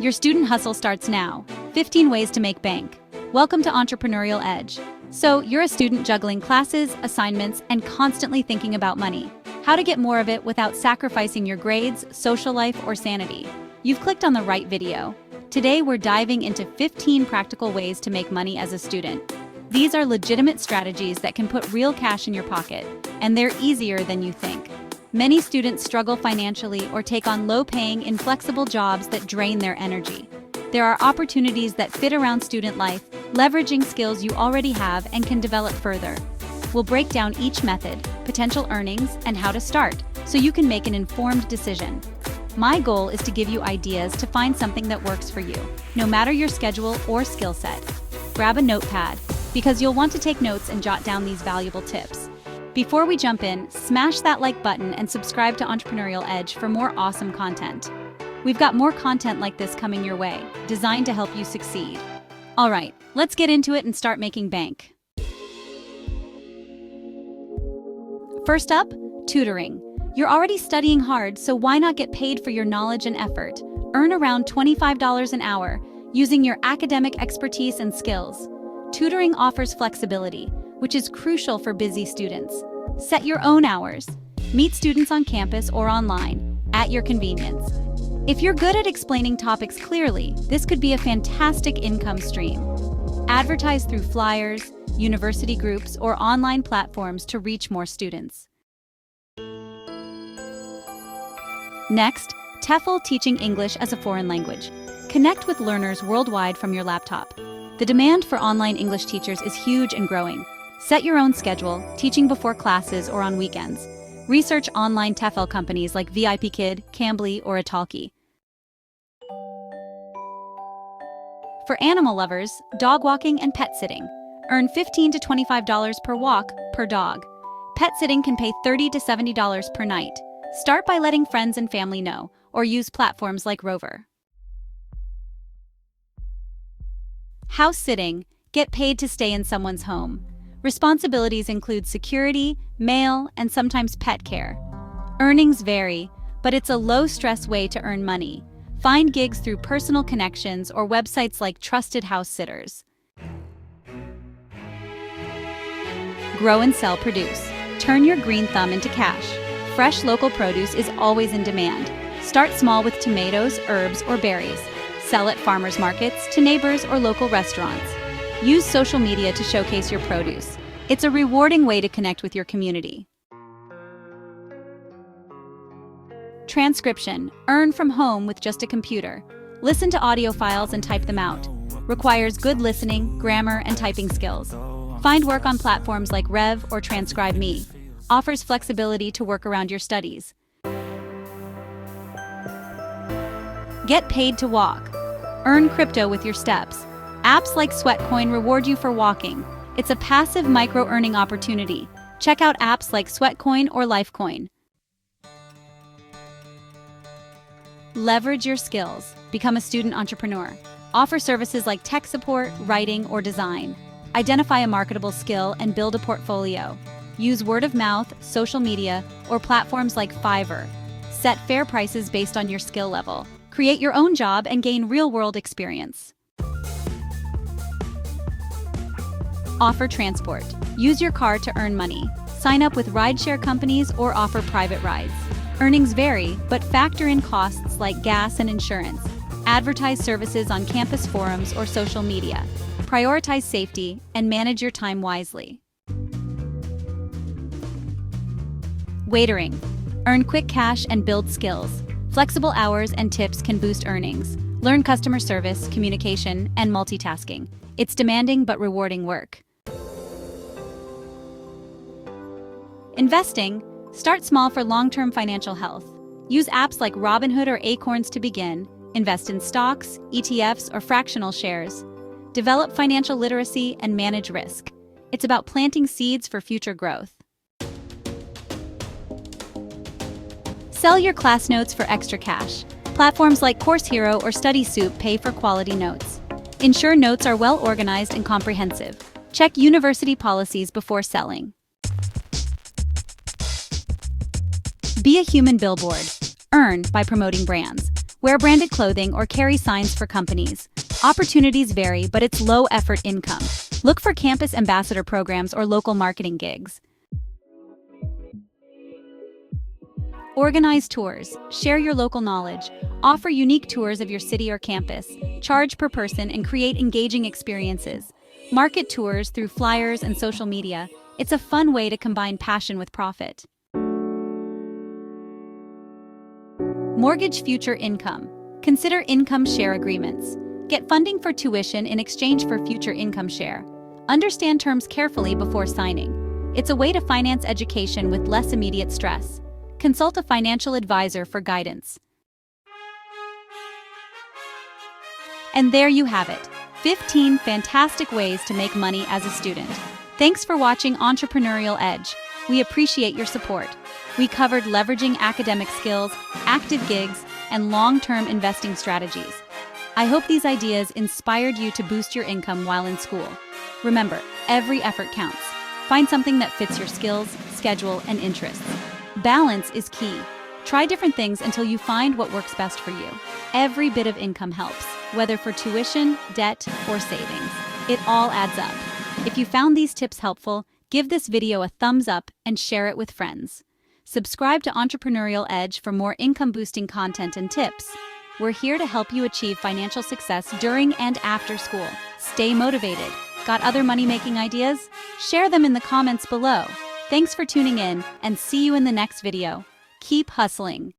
Your student hustle starts now. 15 ways to make bank. Welcome to Entrepreneurial Edge. So, you're a student juggling classes, assignments, and constantly thinking about money. How to get more of it without sacrificing your grades, social life, or sanity. You've clicked on the right video. Today, we're diving into 15 practical ways to make money as a student. These are legitimate strategies that can put real cash in your pocket, and they're easier than you think. Many students struggle financially or take on low-paying, inflexible jobs that drain their energy. There are opportunities that fit around student life, leveraging skills you already have and can develop further. We'll break down each method, potential earnings, and how to start, so you can make an informed decision. My goal is to give you ideas to find something that works for you, no matter your schedule or skill set. Grab a notepad, because you'll want to take notes and jot down these valuable tips. Before we jump in, smash that like button and subscribe to Entrepreneurial Edge for more awesome content. We've got more content like this coming your way, designed to help you succeed. All right, let's get into it and start making bank. First up, tutoring. You're already studying hard, so why not get paid for your knowledge and effort? Earn around $25 an hour, using your academic expertise and skills. Tutoring offers flexibility, which is crucial for busy students. Set your own hours. Meet students on campus or online, at your convenience. If you're good at explaining topics clearly, this could be a fantastic income stream. Advertise through flyers, university groups, or online platforms to reach more students. Next, TEFL teaching English as a foreign language. Connect with learners worldwide from your laptop. The demand for online English teachers is huge and growing. Set your own schedule, teaching before classes or on weekends. Research online TEFL companies like VIPKid, Cambly, or Italki. For animal lovers, dog walking and pet sitting. Earn $15 to $25 per walk, per dog. Pet sitting can pay $30 to $70 per night. Start by letting friends and family know, or use platforms like Rover. House sitting. Get paid to stay in someone's home. Responsibilities include security, mail, and sometimes pet care. Earnings vary, but it's a low-stress way to earn money. Find gigs through personal connections or websites like Trusted House Sitters. Grow and sell produce. Turn your green thumb into cash. Fresh local produce is always in demand. Start small with tomatoes, herbs, or berries. Sell at farmers markets, to neighbors, or local restaurants. Use social media to showcase your produce. It's a rewarding way to connect with your community. Transcription. Earn from home with just a computer. Listen to audio files and type them out. Requires good listening, grammar, and typing skills. Find work on platforms like Rev or TranscribeMe. Offers flexibility to work around your studies. Get paid to walk. Earn crypto with your steps. Apps like Sweatcoin reward you for walking. It's a passive micro-earning opportunity. Check out apps like Sweatcoin or Lifecoin. Leverage your skills. Become a student entrepreneur. Offer services like tech support, writing, or design. Identify a marketable skill and build a portfolio. Use word of mouth, social media, or platforms like Fiverr. Set fair prices based on your skill level. Create your own job and gain real-world experience. Offer transport. Use your car to earn money. Sign up with rideshare companies or offer private rides. Earnings vary, but factor in costs like gas and insurance. Advertise services on campus forums or social media. Prioritize safety and manage your time wisely. Waitering. Earn quick cash and build skills. Flexible hours and tips can boost earnings. Learn customer service, communication, and multitasking. It's demanding but rewarding work. Investing. Start small for long-term financial health. Use apps like Robinhood or Acorns to begin. Invest in stocks, ETFs, or fractional shares. Develop financial literacy and manage risk. It's about planting seeds for future growth. Sell your class notes for extra cash. Platforms like Course Hero or Study Soup pay for quality notes. Ensure notes are well organized and comprehensive. Check university policies before selling. Be a human billboard. Earn by promoting brands. Wear branded clothing or carry signs for companies. Opportunities vary, but it's low-effort income. Look for campus ambassador programs or local marketing gigs. Organize tours. Share your local knowledge. Offer unique tours of your city or campus. Charge per person and create engaging experiences. Market tours through flyers and social media. It's a fun way to combine passion with profit. Mortgage future income. Consider income share agreements. Get funding for tuition in exchange for future income share. Understand terms carefully before signing. It's a way to finance education with less immediate stress. Consult a financial advisor for guidance. And there you have it, 15 fantastic ways to make money as a student. Thanks for watching Entrepreneurial Edge. We appreciate your support. We covered leveraging academic skills, active gigs, and long-term investing strategies. I hope these ideas inspired you to boost your income while in school. Remember, every effort counts. Find something that fits your skills, schedule, and interests. Balance is key. Try different things until you find what works best for you. Every bit of income helps, whether for tuition, debt, or savings. It all adds up. If you found these tips helpful, give this video a thumbs up and share it with friends. Subscribe to Entrepreneurial Edge for more income-boosting content and tips. We're here to help you achieve financial success during and after school. Stay motivated. Got other money-making ideas? Share them in the comments below. Thanks for tuning in, and see you in the next video. Keep hustling.